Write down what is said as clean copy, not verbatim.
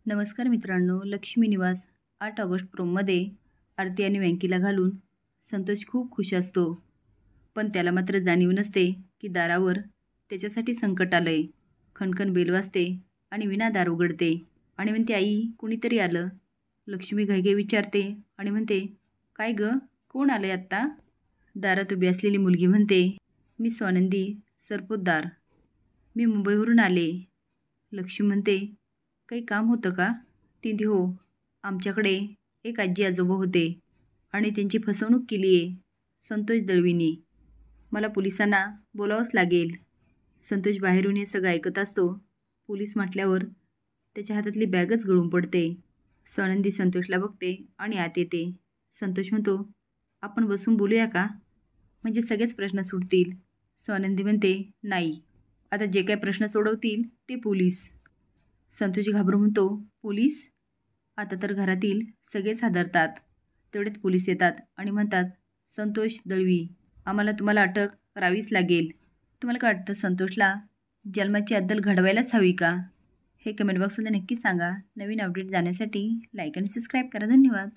नमस्कार मित्रांनो, लक्ष्मी निवास 8 ऑगस्ट प्रोममध्ये आरती आणि वँकीला घालून संतोष खूप खुश असतो. पण त्याला मात्र जाणीव नसते की दारावर त्याच्यासाठी संकट आलंय. खणखण बेल वाजते आणि विना दार उघडते आणि म्हणते, आई कुणीतरी आलं. लक्ष्मी घाईघाई विचारते आणि म्हणते, काय ग, कोण आलंय आत्ता? दारात उभी असलेली मुलगी म्हणते, मी स्वानंदी सरपोतदार, मी मुंबईवरून आले. लक्ष्मी म्हणते, काही काम होतं का? ती म्हणते, हो, आमच्याकडे एक आजी आजोबा होते आणि त्यांची फसवणूक केली आहे संतोष दळवीने. मला पोलिसांना बोलावंच लागेल. संतोष बाहेरून हे सगळं ऐकत असतो. पोलीस म्हटल्यावर त्याच्या हातातली बॅगच गळून पडते. स्वानंदी संतोषला बघते आणि आत येते. संतोष म्हणतो, आपण बसून बोलूया का? म्हणजे सगळेच प्रश्न सुटतील. स्वानंदी म्हणते, नाही, आता जे काय प्रश्न सोडवतील ते पोलीस. संतोष घाबरून म्हणतो, पोलीस? आता तर घरातील सगळेच हादरतात. तेवढ्यात पोलीस येतात आणि म्हणतात, संतोष दळवी, आम्हाला तुम्हाला अटक करावीच लागेल. तुम्हाला काय वाटतं, संतोषला जन्माची अद्दल घडवायलाच हवी का? हे कमेंट बॉक्समध्ये नक्की सांगा. नवीन अपडेट जाण्यासाठी लाईक आणि सबस्क्राईब करा. धन्यवाद.